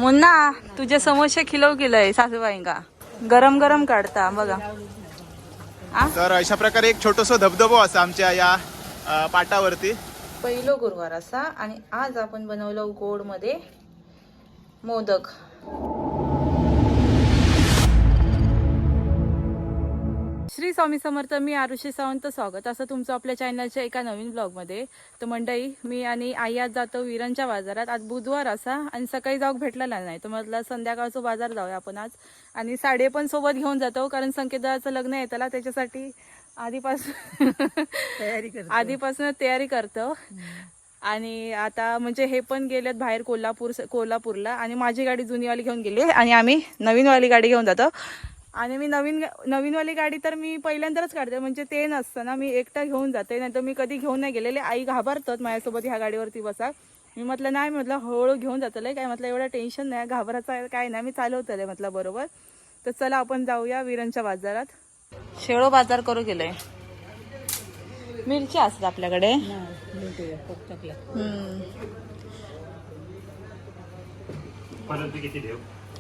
मुन्ना तुझे समोसे किलो केलंय सासूबाईंका गरम गरम काढता बघा. तर अशा प्रकारे एक छोटस धबधबो असा आमच्या या पाटावरती. पहिलो गुरुवार असा आणि आज आपण बनवलं गोड मध्ये मोदक. श्री स्वामी समर्थ. मी आरुषी सावंत. स्वागत असं तुमचं आपल्या चॅनलच्या एका नवीन ब्लॉगमध्ये. तर मंडळी, मी आणि आई आज जातो विरांच्या बाजारात. आज बुधवार असा आणि सकाळी जाऊक भेटलेला नाही, तर म्हटलं संध्याकाळचा बाजार जाऊया आपण आज. आणि साडे पण सोबत घेऊन जातो, कारण संकेतचं लग्न आहे त्याला, त्याच्यासाठी आधीपासून तयारी करतो. आणि आता म्हणजे हे पण गेलेत बाहेर कोल्हापूरला आणि माझी गाडी जुनीवाली घेऊन गेली आणि आम्ही नवीनवाली गाडी घेऊन जातो. आणि मी नवीनवाली गाडी तर मी पहिल्यांदाच काढते, म्हणजे ते नसतं ना, मी एकटा घेऊन जाते, नाही तर मी कधी घेऊन नाही गेलेले. आई घाबरतात माझ्यासोबत ह्या गाडीवरती बसा. मी म्हटलं नाही, म्हटलं हळूहळू घेऊन जातलं काय, म्हटलं एवढं टेन्शन नाही, घाबरायचं काय नाही, मी चालवतले म्हटलं बरोबर. तर चला आपण जाऊया विरांच्या बाजारात. शेळो बाजार करू गेलोय. मिरची असतात आपल्याकडे.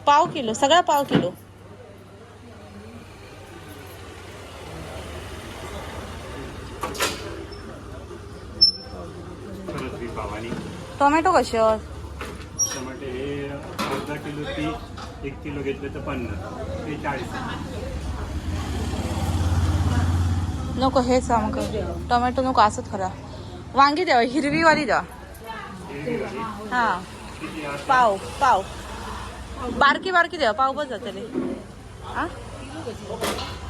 पाव किलो, सगळा पाव किलो. टोमॅटो कसे आहेत? टमाटे हे अर्धा किलो 30, 1 किलो घेतले तर 50, ते 40. नको हेच टोमॅटो नको, असत खरा. वांगी द्या, हिरवीवाली द्या. हा पाव बारकी द्या, पाव बस जातले. हा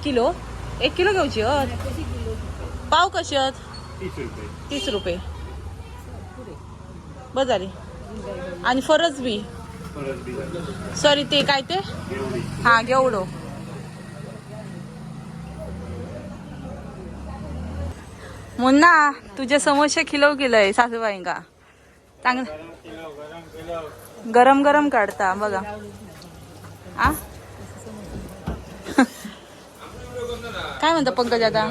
किलो, 1 किलो घेऊची. पाव कशी आहेत? 30 रुपये बस झाली. आणि फरच बी सॉरी, ते काय ते, हा घेवडो. मुन्ना तुझे समोसे किलो केलंय सासूबाईंका चांगलं गरम गरम काढता बघा. काय म्हणतो पंकज आता,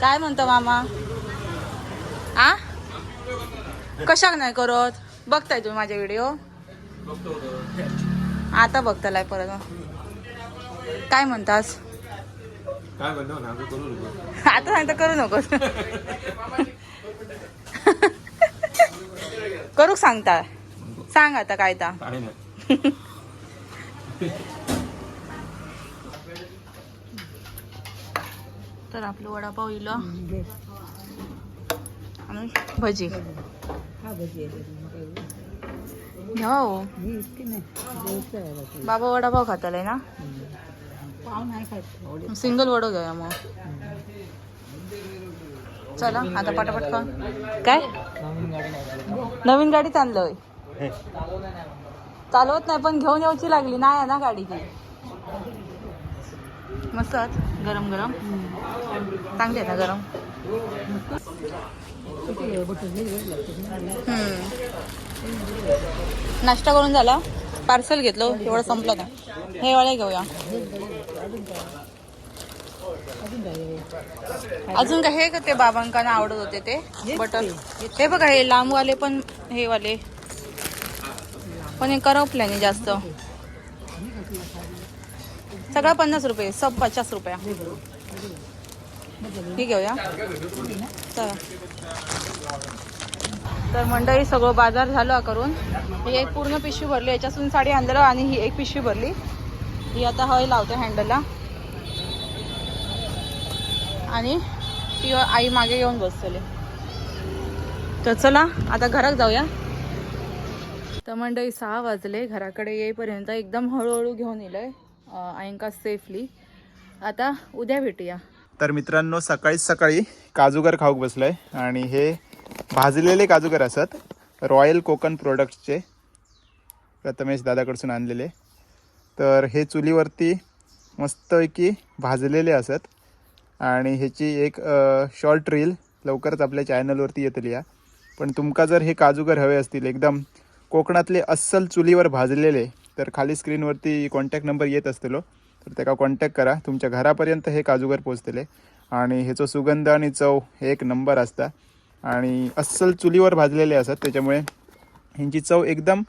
काय म्हणतो मामा? कशाक नाही करत? बघताय तुम्ही माझे व्हिडिओ? आता बघताय परत. काय म्हणतास? आता सांगता करू नकोस. करू सांगता, सांग आता काय ता. तर आपलं वडापाव येईल आणि भजी. हो बाबा वडापाव खातालाय ना, सिंगल वडो घेऊया मग. चला आता पटापट खा. काय नवीन गाडी चाललोय? चालवत नाही पण घेऊन यायची लागली नाही ना गाडी ती. मस्त गरम गरम चांगली आहे ना गरम. नाश्ता करून झाला, पार्सल घेतलो, एवढं संपलं का. हे वाले घेऊया. अजून काय हे का ते बाबांकांना आवडत होते ते बटर. हे बघा हे लांबवाले पण, हे वाले पण हे करपल्याने जास्त. सगळं 50 रुपये, सब 50 रुपया. हे घेऊया चला. तर मंडळी सगळं बाजार झालं करून. ही एक पूर्ण पिशवी भरली, याच्यातून साडी आणलं आणि ही एक पिशवी भरली. ही आता हय लावते हँडलला आणि ती आई मागे येऊन बसले. तर चला आता घरात जाऊया. तर मंडळी 6 वाजले. घराकडे येईपर्यंत एकदम हळूहळू घेऊन येलंय आयंका सेफली. आता उद्या भेटूया. तर मित्रांनो, सकाळी काजूगर खाऊक बसलाय आणि हे भाजलेले काजूगर असत, रॉयल कोकण प्रोडक्ट्सचे, प्रथमेश दादाकडसून आणलेले. तर हे चुलीवरती मस्तपैकी भाजलेले असत आणि ह्याची एक शॉर्ट रील लवकरच आपल्या चॅनलवरती येतली. पण तुमका जर हे काजूगर हवे असतील एकदम कोकणातले अस्सल चुलीवर भाजलेले, तर खाली स्क्रीनवरती कॉन्टॅक्ट नंबर येत असतलो, तर त्याला कॉन्टॅक्ट करा. तुमच्या घरापर्यंत हे काजूगर पोचतले आणि ह्याचा सुगंध आणि चव एक नंबर असता आणि अस्सल चुलीवर भाजलेले असतात, त्याच्यामुळे ह्यांची चव एकदम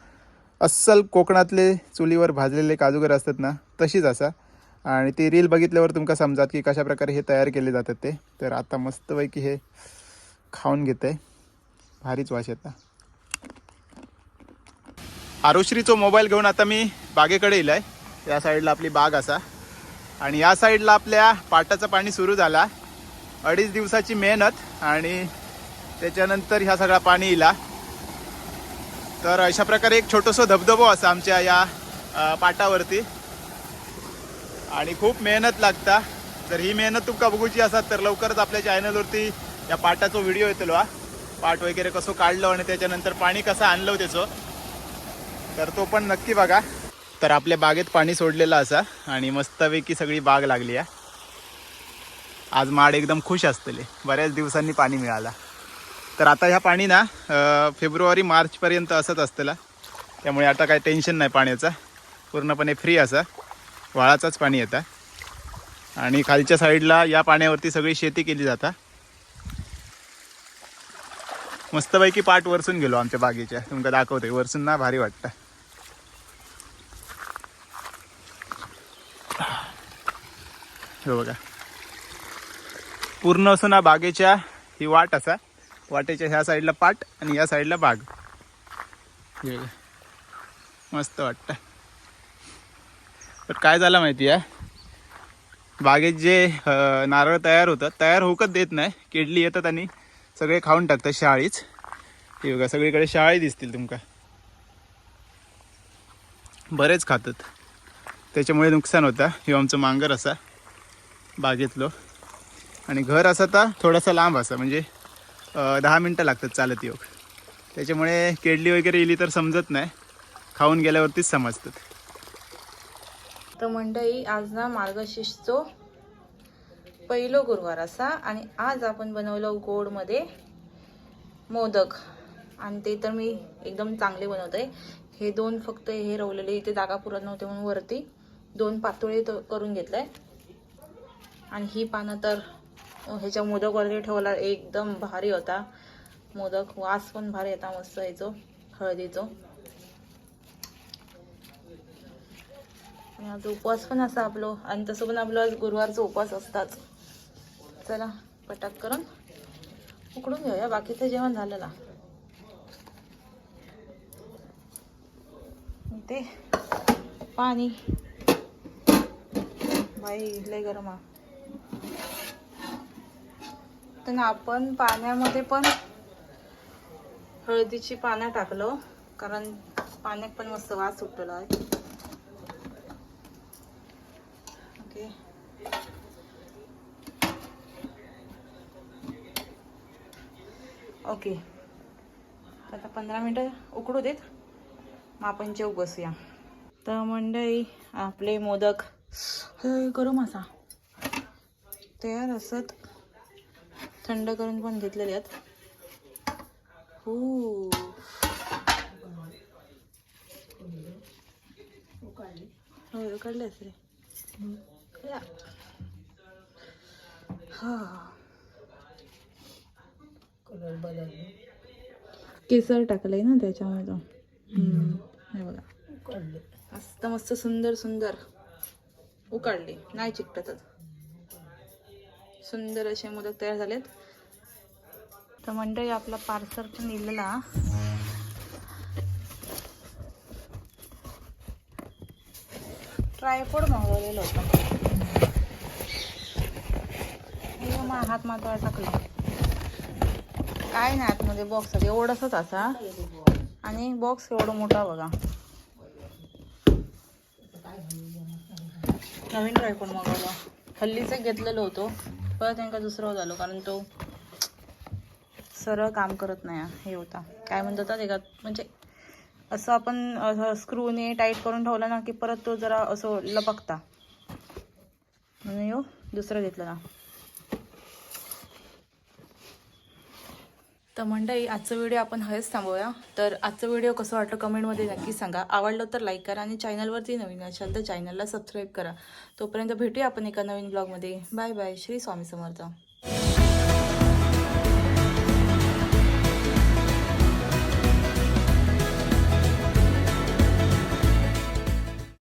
अस्सल कोकणातले चुलीवर भाजलेले काजूगर असतात ना तशीच असा. आणि ती रील बघितल्यावर तुमका समजात की कशा प्रकारे हे तयार केले जातात ते. तर आता मस्तपैकी हे खाऊन घेते, भारीच वास येता. आरुश्रीचो मोबाईल घेऊन आता मी बागेकडे येईल आहे. या साईडला आपली बाग असा आणि या साईडला आपल्या पाटाचं पाणी सुरू झाला. 2.5 दिवसाची मेहनत आणि त्याच्यानंतर ह्या सगळा पाणी येला. तर अशा प्रकारे एक छोटंसं धबधबो असा आमच्या या पाटावरती आणि खूप मेहनत लागता. जर ही मेहनत तुमका बघूची असतात तर लवकरच आपल्या चॅनलवरती या पाटाचा व्हिडिओ येतलो. पाट वगैरे कसं काढलं आणि त्याच्यानंतर पाणी कसं आणलं त्याचं, तर तो पण नक्की बघा. तर आपल्या बागेत पाणी सोडलेलं असा आणि मस्तपैकी सगळी बाग लागली आहे. आज माड एकदम खुश असतले, बऱ्याच दिवसांनी पाणी मिळाला. तर आता ह्या पाणी ना फेब्रुवारी मार्चपर्यंत असंच असतला. त्यामुळे आता काही टेन्शन नाही पाण्याचा, पूर्णपणे फ्री असा वाळाचाच पाणी येतं. आणि खालच्या साईडला या पाण्यावरती सगळी शेती केली जाता. मस्तपैकी पाट वरसून गेलो आमच्या बागेच्या, तुमका दाखवते वरसून ना, भारी वाटतं. हे बघा पूर्ण असं ना बागेच्या ही वाट असा, वाटेच्या ह्या साईडला पाट आणि या साईडला बाग. हे बघा मस्त वाटतं. पण काय झालं माहिती आहे, बागेत जे नारळ तयार होतात तयार होऊकच देत नाही, किडली येतात आणि सगळे खाऊन टाकतात शाळीच. हे बघा सगळीकडे शाळी दिसतील तुमका, बरेच खातात, त्याच्यामुळे नुकसान होतं. हे आमचं मांगर असा बागेतलो आणि घर असा तर थोडासा लांब असा, म्हणजे 10 मिनटं लागतात चालत योग. त्याच्यामुळे किडली वगैरे येली तर समजत नाही, खाऊन गेल्यावरतीच समजतात. तर मंडळी आज ना मार्गशीर्षचो पहिलो गुरुवार असा आणि आज आपण बनवलं गोडमध्ये मोदक. आणि ते तर मी एकदम चांगले बनवते. हे 2 फक्त हे रवलेले इथे जागा पुरत नव्हते म्हणून वरती 2 पातोळे करून घेतलंय. आणि ही पानं तर ह्याच्या मोदक वगैरे ठेवला, एकदम भारी होता मोदक. वास पण भारी येता मस्त याचो हळदीचो. आणि आज उपवास पण असा आपलो, आणि तसं पण आपलं आज गुरुवारचा उपवास असताच. चला पटाक करून उकडून घेऊया, बाकीचं जेवण झालेला. ते पाणी बाई लय गरम आहे. तर आपण पाण्यामध्ये पण हळदीची पानं टाकलो, कारण पाण्यात पण मस्त वास सुटलेला आहे. ओके ओके आता 15 मिनटं उकडू देत, मग आपण जेव बसूया. तर मंडळी आपले मोदक गरम असा तयार असत, थंड करून पण घेतलेले आहेत. हो उकडले असते. हा केसर टाकलंय ना त्याच्यामुळे तो. हे बघा मस्त मस्त सुंदर सुंदर उकडले, नाही चिकटतच. सुंदर असे मोदक तयार झालेत. तर मंडळी आपला पार्सल पण लिहिलेला. ट्रायपॉड मागवलेलं होतं, हात मागवा टाकला. काय नाही आतमध्ये बॉक्स आहे एवढंच असा, आणि बॉक्स एवढं मोठा बघा. नवीन ट्रायपॉड मागवला, हल्लीच घेतलेलं होतं, परत त्यांना दुसरं झालं कारण तो सरळ काम करत नाही. हे होता काय म्हणतात एका, म्हणजे असं आपण स्क्रूने टाईट करून ठेवलं ना की परत तो जरा असं लपकता, म्हणून यो दुसरं घेतलं ना. तर मंडळी आजचा व्हिडिओ आपण हेच थांबवूया. तर आजचा व्हिडिओ कसं वाटलं कमेंटमध्ये नक्की सांगा. आवडलं तर लाईक करा आणि चॅनलवरती नवीन असाल तर चॅनलला सबस्क्राईब करा. तोपर्यंत भेटूया आपण एका नवीन ब्लॉगमध्ये. Bye bye. श्री स्वामी समर्थ.